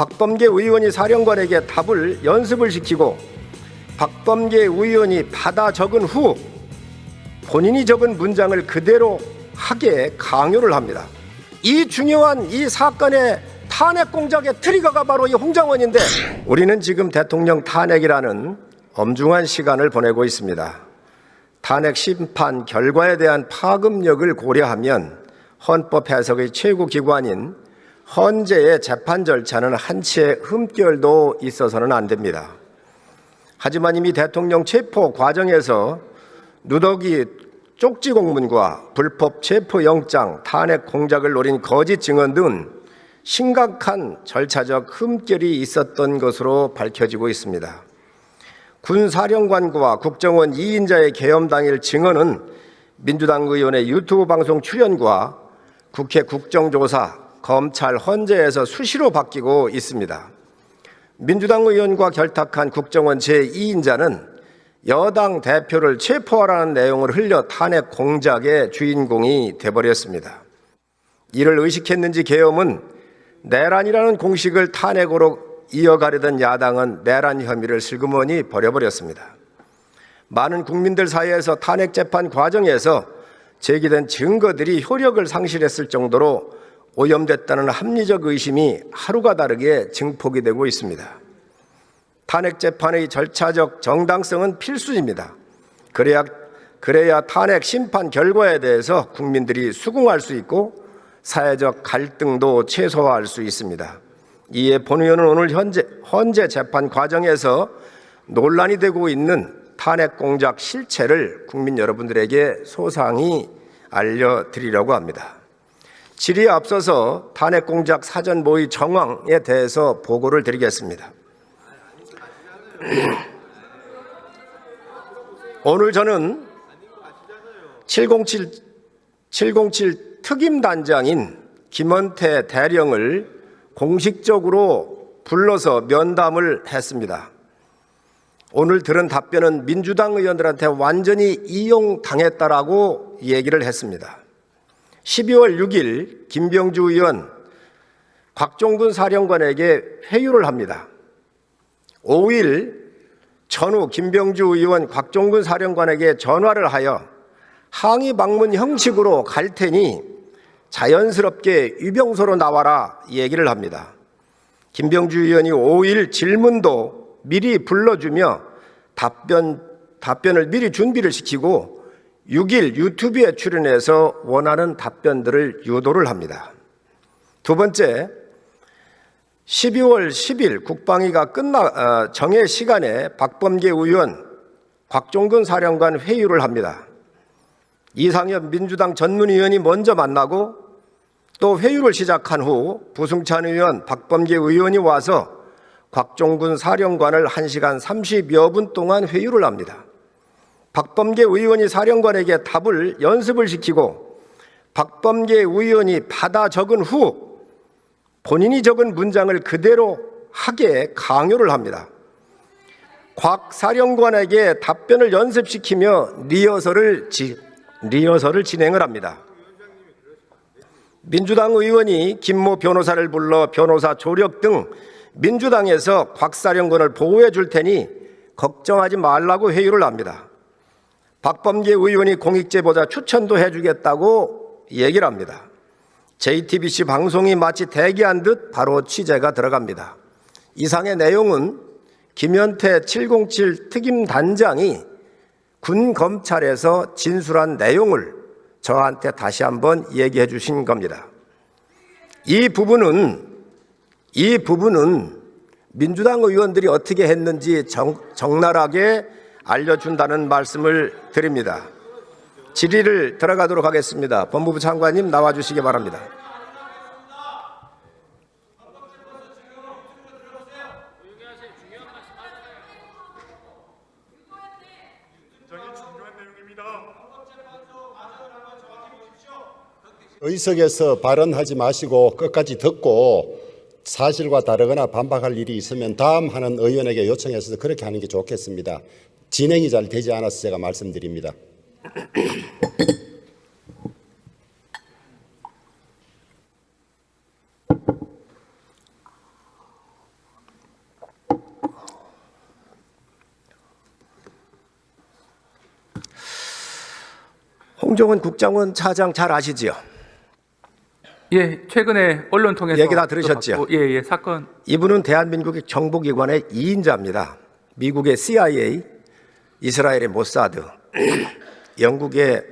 박범계 의원이 사령관에게 답을 연습을 시키고 박범계 의원이 받아 적은 후 본인이 적은 문장을 그대로 하게 강요를 합니다. 이 중요한 이 사건의 탄핵 공작의 트리거가 바로 이 홍장원인데, 우리는 지금 대통령 탄핵이라는 엄중한 시간을 보내고 있습니다. 탄핵 심판 결과에 대한 파급력을 고려하면 헌법 해석의 최고 기관인 헌재의 재판 절차는 한치의 흠결도 있어서는 안 됩니다. 하지만 이미 대통령 체포 과정에서 누더기 쪽지 공문과 불법 체포영장, 탄핵 공작을 노린 거짓 증언 등 심각한 절차적 흠결이 있었던 것으로 밝혀지고 있습니다. 군사령관과 국정원 2인자의 계엄 당일 증언은 민주당 의원의 유튜브 방송 출연과 국회 국정조사, 검찰, 헌재에서 수시로 바뀌고 있습니다. 민주당 의원과 결탁한 국정원 제2인자는 여당 대표를 체포하라는 내용을 흘려 탄핵 공작의 주인공이 돼버렸습니다. 이를 의식했는지 계엄은 내란이라는 공식을 탄핵으로 이어가려던 야당은 내란 혐의를 슬그머니 버려버렸습니다. 많은 국민들 사이에서 탄핵 재판 과정에서 제기된 증거들이 효력을 상실했을 정도로 오염됐다는 합리적 의심이 하루가 다르게 증폭이 되고 있습니다. 탄핵 재판의 절차적 정당성은 필수입니다. 그래야 탄핵 심판 결과에 대해서 국민들이 수긍할 수 있고 사회적 갈등도 최소화할 수 있습니다. 이에 본 의원은 오늘 헌재 재판 과정에서 논란이 되고 있는 탄핵 공작 실체를 국민 여러분들에게 소상히 알려드리려고 합니다. 질의에 앞서서 탄핵 공작 사전 모의 정황에 대해서 보고를 드리겠습니다. 오늘 저는 707 특임단장인 김원태 대령을 공식적으로 불러서 면담을 했습니다. 오늘 들은 답변은 민주당 의원들한테 완전히 이용당했다라고 얘기를 했습니다. 12월 6일 김병주 의원 곽종근 사령관에게 회유를 합니다. 5일 전후 김병주 의원 곽종근 사령관에게 전화를 하여 항의 방문 형식으로 갈 테니 자연스럽게 유병소로 나와라 얘기를 합니다. 김병주 의원이 5일 질문도 미리 불러주며 답변을 미리 준비를 시키고 6일 유튜브에 출연해서 원하는 답변들을 유도를 합니다. 두 번째, 12월 10일 국방위가 정해 시간에 박범계 의원, 곽종근 사령관 회유를 합니다. 이상엽 민주당 전문위원이 먼저 만나고 또 회유를 시작한 후 부승찬 의원, 박범계 의원이 와서 곽종근 사령관을 1시간 30여 분 동안 회유를 합니다. 박범계 의원이 사령관에게 답을 연습을 시키고 박범계 의원이 받아 적은 후 본인이 적은 문장을 그대로 하게 강요를 합니다. 곽 사령관에게 답변을 연습시키며 리허설을 진행을 합니다. 민주당 의원이 김모 변호사를 불러 변호사 조력 등 민주당에서 곽 사령관을 보호해 줄 테니 걱정하지 말라고 회유를 합니다. 박범계 의원이 공익제보자 추천도 해주겠다고 얘기를 합니다. JTBC 방송이 마치 대기한 듯 바로 취재가 들어갑니다. 이상의 내용은 김현태 707 특임단장이 군 검찰에서 진술한 내용을 저한테 다시 한번 얘기해 주신 겁니다. 이 부분은 민주당 의원들이 어떻게 했는지 적나라하게 알려준다는 말씀을 드립니다. 질의를 들어가도록 하겠습니다. 법무부 장관님 나와주시기 바랍니다. 의석에서 발언하지 마시고 끝까지 듣고 사실과 다르거나 반박할 일이 있으면 다음 하는 의원에게 요청해서 그렇게 하는 게 좋겠습니다. 진행이 잘 되지 않아서 제가 말씀드립니다. 홍정원 국정원 차장 잘 아시지요? 예, 최근에 언론 통해서 얘기 다 들으셨죠? 예, 사건. 이분은 대한민국의 정보기관의 2인자입니다. 미국의 CIA, 이스라엘의 모사드, 영국의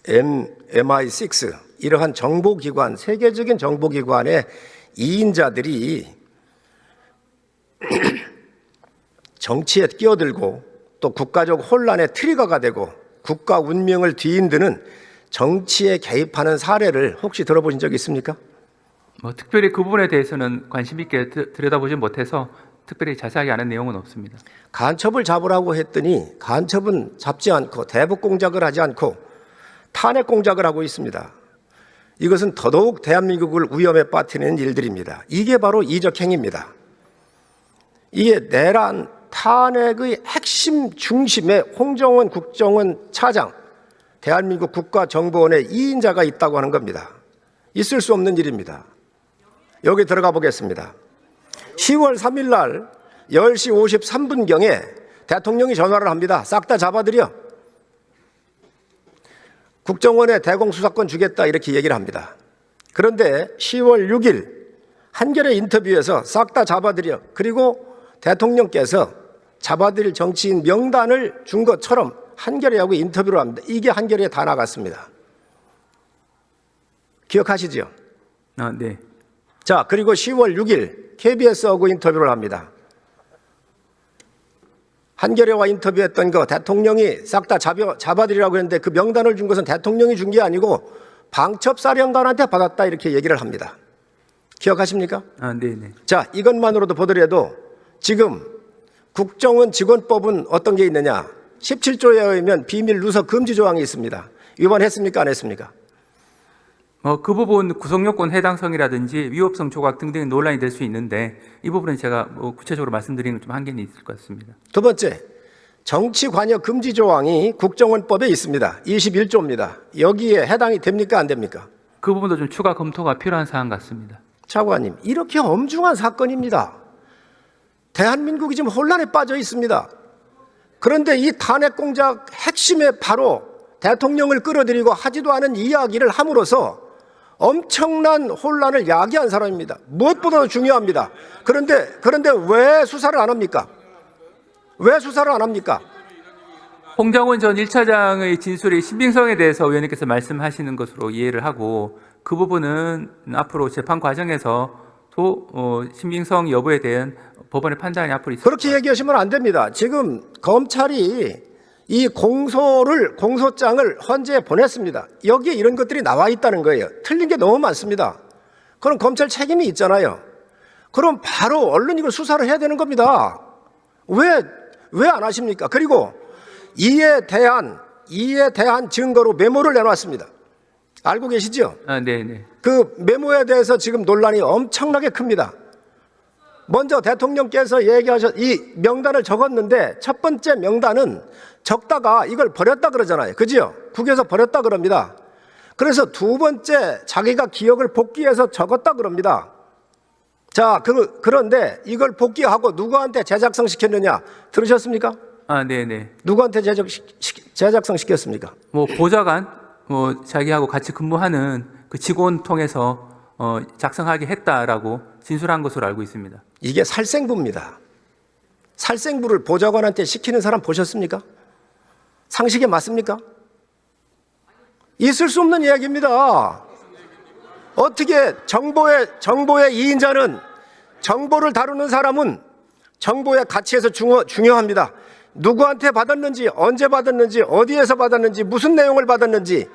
MI6 이러한 정보기관, 세계적인 정보기관의 2인자들이 정치에 끼어들고 또 국가적 혼란의 트리거가 되고 국가 운명을 뒤흔드는 정치에 개입하는 사례를 혹시 들어보신 적 있습니까? 뭐 특별히 그 부분에 대해서는 관심 있게 들여다보지 못해서 특별히 자세하게 아는 내용은 없습니다. 간첩을 잡으라고 했더니 간첩은 잡지 않고 대북 공작을 하지 않고 탄핵 공작을 하고 있습니다. 이것은 더더욱 대한민국을 위험에 빠뜨리는 일들입니다. 이게 바로 이적행위입니다. 이게 내란 탄핵의 핵심 중심에 홍정원 국정원 차장, 대한민국 국가정보원의 2인자가 있다고 하는 겁니다. 있을 수 없는 일입니다. 여기 들어가 보겠습니다. 10월 3일 날 10시 53분경에 대통령이 전화를 합니다. 싹 다 잡아들여. 국정원에 대공수사권 주겠다 이렇게 얘기를 합니다. 그런데 10월 6일 한겨레 인터뷰에서 싹 다 잡아들여. 그리고 대통령께서 잡아들일 정치인 명단을 준 것처럼 한겨레하고 인터뷰를 합니다. 이게 한겨레에 다 나갔습니다. 기억하시죠? 네. 자, 그리고 10월 6일 KBS하고 인터뷰를 합니다. 한겨레와 인터뷰했던 거 대통령이 싹 다 잡아들이라고 했는데 그 명단을 준 것은 대통령이 준 게 아니고 방첩사령관한테 받았다 이렇게 얘기를 합니다. 기억하십니까? 네. 자, 이것만으로도 보더라도 지금 국정원 직원법은 어떤 게 있느냐? 17조에 의하면 비밀 누설 금지 조항이 있습니다. 위반했습니까? 안 했습니까? 그 부분 구성요건 해당성이라든지 위법성 조각 등등 논란이 될 수 있는데 이 부분은 제가 구체적으로 말씀드리는 좀 한계는 있을 것 같습니다. 두 번째, 정치 관여 금지 조항이 국정원법에 있습니다. 21조입니다. 여기에 해당이 됩니까? 안 됩니까? 그 부분도 좀 추가 검토가 필요한 사안 같습니다. 차관님, 이렇게 엄중한 사건입니다. 대한민국이 지금 혼란에 빠져 있습니다. 그런데 이 탄핵 공작 핵심에 바로 대통령을 끌어들이고 하지도 않은 이야기를 함으로써 엄청난 혼란을 야기한 사람입니다. 무엇보다도 중요합니다. 그런데 왜 수사를 안 합니까? 왜 수사를 안 합니까? 홍정원 전 1차장의 진술의 신빙성에 대해서 의원님께서 말씀하시는 것으로 이해를 하고 그 부분은 앞으로 재판 과정에서 또 신빙성 여부에 대한 법원의 판단이 앞으로 있을 그렇게 얘기하시면 안 됩니다. 지금 검찰이 이 공소장을 헌재에 보냈습니다. 여기에 이런 것들이 나와 있다는 거예요. 틀린 게 너무 많습니다. 그럼 검찰 책임이 있잖아요. 그럼 바로 얼른 이걸 수사를 해야 되는 겁니다. 왜 안 하십니까? 그리고 이에 대한 증거로 메모를 내놨습니다. 알고 계시죠? 네. 그 메모에 대해서 지금 논란이 엄청나게 큽니다. 먼저 대통령께서 이 명단을 적었는데 첫 번째 명단은 적다가 이걸 버렸다 그러잖아요. 그죠? 국에서 버렸다 그럽니다. 그래서 두 번째 자기가 기억을 복귀해서 적었다 그럽니다. 자, 그런데 이걸 복귀하고 누구한테 재작성 시켰느냐? 들으셨습니까? 네. 누구한테 재작성 시켰습니까? 보좌관, 자기하고 같이 근무하는 그 직원 통해서 작성하게 했다라고 진술한 것으로 알고 있습니다. 이게 살생부입니다. 살생부를 보좌관한테 시키는 사람 보셨습니까? 상식에 맞습니까? 있을 수 없는 이야기입니다. 어떻게 정보의 2인자는 정보를 다루는 사람은 정보의 가치에서 중요합니다. 누구한테 받았는지, 언제 받았는지, 어디에서 받았는지, 무슨 내용을 받았는지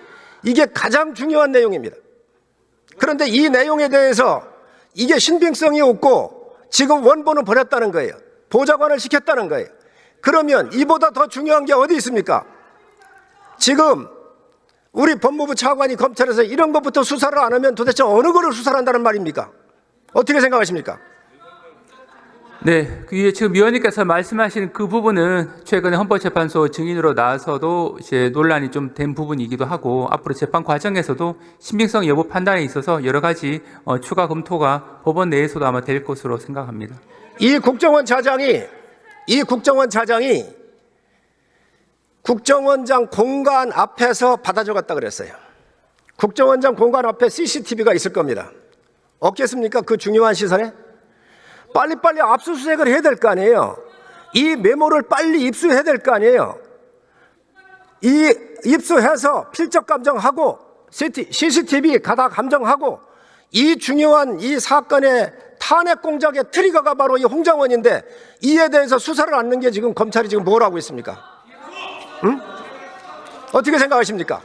이게 가장 중요한 내용입니다. 그런데 이 내용에 대해서 이게 신빙성이 없고 지금 원본은 버렸다는 거예요. 보좌관을 시켰다는 거예요. 그러면 이보다 더 중요한 게 어디 있습니까? 지금 우리 법무부 차관이 검찰에서 이런 것부터 수사를 안 하면 도대체 어느 거를 수사를 한다는 말입니까? 어떻게 생각하십니까? 네, 지금 위원님께서 말씀하신 그 부분은 최근에 헌법재판소 증인으로 나와서도 이제 논란이 좀 된 부분이기도 하고 앞으로 재판 과정에서도 신빙성 여부 판단에 있어서 여러 가지 추가 검토가 법원 내에서도 아마 될 것으로 생각합니다. 이 국정원 차장이 국정원장 공간 앞에서 받아 적었다 그랬어요. 국정원장 공간 앞에 CCTV가 있을 겁니다. 없겠습니까? 그 중요한 시설에? 빨리빨리 압수수색을 해야 될 거 아니에요. 이 메모를 빨리 입수해야 될 거 아니에요. 이 입수해서 필적 감정하고 CCTV 가다 감정하고 이 중요한 이 사건의 탄핵 공작의 트리거가 바로 이 홍장원인데 이에 대해서 수사를 않는 게 지금 검찰이 지금 뭘 하고 있습니까? 응? 어떻게 생각하십니까?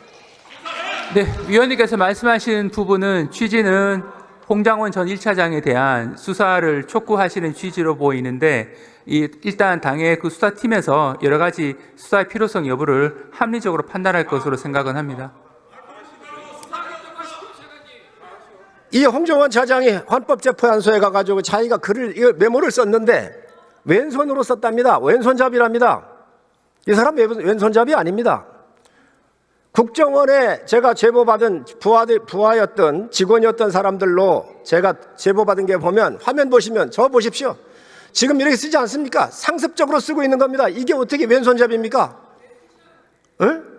네, 위원님께서 말씀하신 부분은 취지는 홍장원 전 1차장에 대한 수사를 촉구하시는 취지로 보이는데 일단 당의 그 수사팀에서 여러 가지 수사의 필요성 여부를 합리적으로 판단할 것으로 생각은 합니다. 이 홍정원 차장이 헌법재판소에 가가지고 자기가 이 메모를 썼는데 왼손으로 썼답니다. 왼손잡이랍니다. 이 사람 왼손잡이 아닙니다. 국정원에 제가 제보받은 부하였던 직원이었던 사람들로 제가 제보받은 게 보면 화면 보시면 저 보십시오. 지금 이렇게 쓰지 않습니까? 상습적으로 쓰고 있는 겁니다. 이게 어떻게 왼손잡이입니까? 응?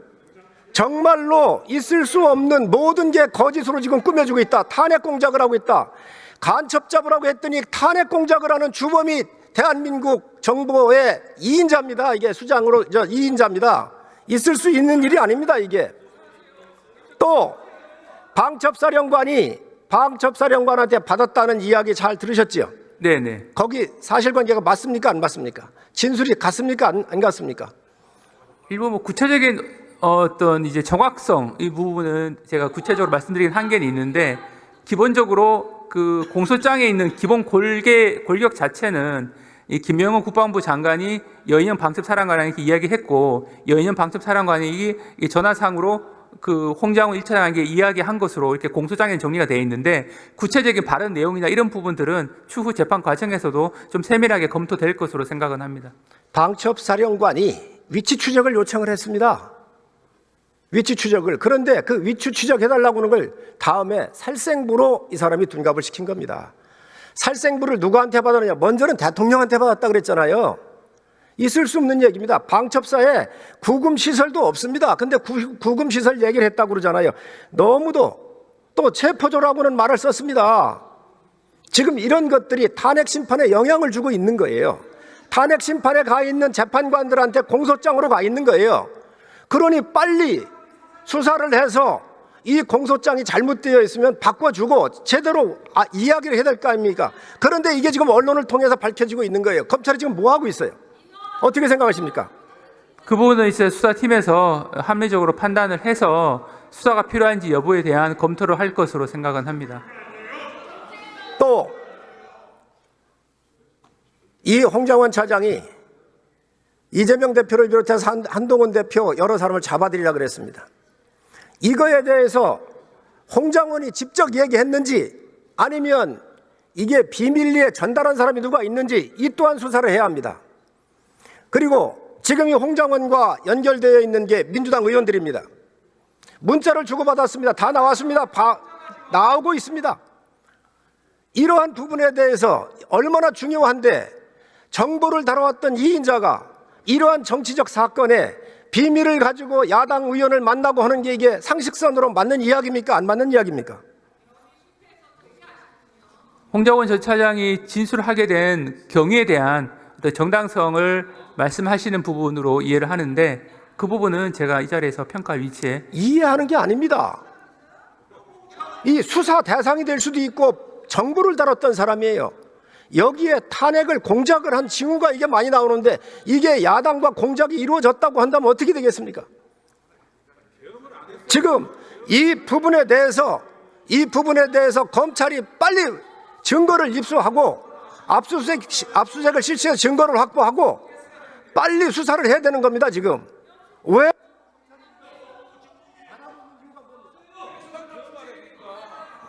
정말로 있을 수 없는 모든 게 거짓으로 지금 꾸며주고 있다. 탄핵 공작을 하고 있다. 간첩 잡으라고 했더니 탄핵 공작을 하는 주범이 대한민국 정부의 2인자입니다. 이게 수장으로 2인자입니다. 있을 수 있는 일이 아닙니다. 이게. 또 방첩사령관한테 받았다는 이야기 잘 들으셨죠? 네네. 거기 사실관계가 맞습니까? 안 맞습니까? 진술이 같습니까? 안 같습니까? 일부 구체적인 어떤 이제 정확성 이 부분은 제가 구체적으로 말씀드리긴 한계는 있는데 기본적으로 그 공소장에 있는 기본 골격 자체는 이 김영호 국방부 장관이 여인영 방첩사령관에게 이야기했고 여인영 방첩사령관이 이 전화상으로 그 홍장원 1차장에게 이야기한 것으로 이렇게 공소장에 정리가 되어 있는데 구체적인 발언 내용이나 이런 부분들은 추후 재판 과정에서도 좀 세밀하게 검토될 것으로 생각은 합니다. 방첩사령관이 위치 추적을 요청을 했습니다. 위치 추적을. 그런데 그 위치 추적해달라고 하는 걸 다음에 살생부로 이 사람이 둔갑을 시킨 겁니다. 살생부를 누구한테 받았느냐? 먼저는 대통령한테 받았다 그랬잖아요. 있을 수 없는 얘기입니다. 방첩사에 구금시설도 없습니다. 근데 구금시설 얘기를 했다고 그러잖아요. 너무도 또 체포조라고는 말을 썼습니다. 지금 이런 것들이 탄핵 심판에 영향을 주고 있는 거예요. 탄핵 심판에 가 있는 재판관들한테 공소장으로 가 있는 거예요. 그러니 빨리 수사를 해서 이 공소장이 잘못되어 있으면 바꿔주고 제대로 이야기를 해야 될 거 아닙니까? 그런데 이게 지금 언론을 통해서 밝혀지고 있는 거예요. 검찰이 지금 뭐 하고 있어요? 어떻게 생각하십니까? 그 부분은 이제 수사팀에서 합리적으로 판단을 해서 수사가 필요한지 여부에 대한 검토를 할 것으로 생각은 합니다. 또 이 홍장원 차장이 이재명 대표를 비롯해서 한동훈 대표 여러 사람을 잡아들이려고 그랬습니다. 이거에 대해서 홍장원이 직접 얘기했는지 아니면 이게 비밀리에 전달한 사람이 누가 있는지 이 또한 수사를 해야 합니다. 그리고 지금 이 홍장원과 연결되어 있는 게 민주당 의원들입니다. 문자를 주고받았습니다. 다 나왔습니다. 나오고 있습니다. 이러한 부분에 대해서 얼마나 중요한데 정보를 다뤄왔던 2인자가 이러한 정치적 사건에 비밀을 가지고 야당 의원을 만나고 하는 게 이게 상식선으로 맞는 이야기입니까? 안 맞는 이야기입니까? 홍장원 전 차장이 진술하게 된 경위에 대한 정당성을 말씀하시는 부분으로 이해를 하는데 그 부분은 제가 이 자리에서 평가할 위치에 이해하는 게 아닙니다. 이 수사 대상이 될 수도 있고 정보를 다뤘던 사람이에요. 여기에 탄핵을 공작을 한 징후가 이게 많이 나오는데 이게 야당과 공작이 이루어졌다고 한다면 어떻게 되겠습니까? 지금 이 부분에 대해서 검찰이 빨리 증거를 입수하고 압수수색을 실시해서 증거를 확보하고 빨리 수사를 해야 되는 겁니다. 지금 왜?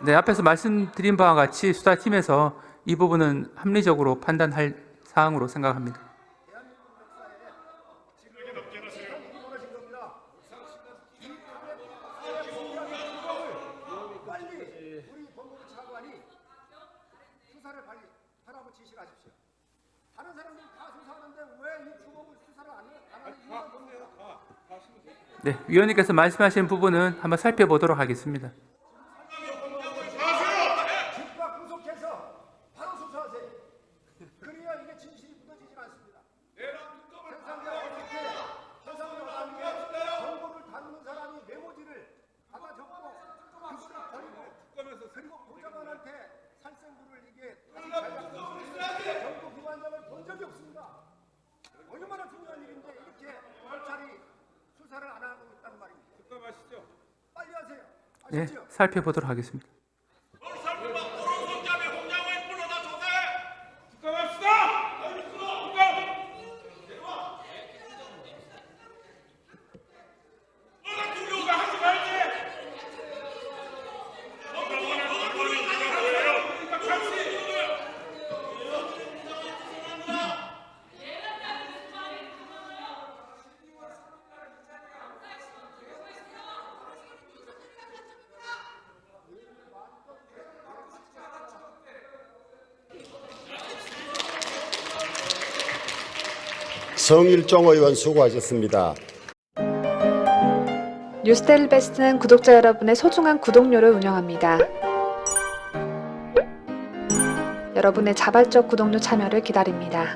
네, 앞에서 말씀드린 바와 같이 수사팀에서 이 부분은 합리적으로 판단할 사항으로 생각합니다. 네, 위원님께서 말씀하신 부분은 한번 살펴보도록 하겠습니다. 즉각 구속해서 바로 수사하세요. 그래야 이게 진실이 묻어지지 않습니다. 세상에 어떻게 정보를 다루는 사람이 메모지를 받아 적고 그거를 버리고 그리고 보좌관한테 살생부를 이게 정보 기관장을 본 적이 없습니다. 얼마나 중요한 일인데 이렇게 검찰이 수사를 안 하고 있다는 말입니다. 특검하시죠. 빨리 하세요. 네, 아시죠? 살펴보도록 하겠습니다. 성일종 의원 수고하셨습니다. 뉴스데일리 베스트는 구독자 여러분의 소중한 구독료를 운영합니다. 여러분의 자발적 구독료 참여를 기다립니다.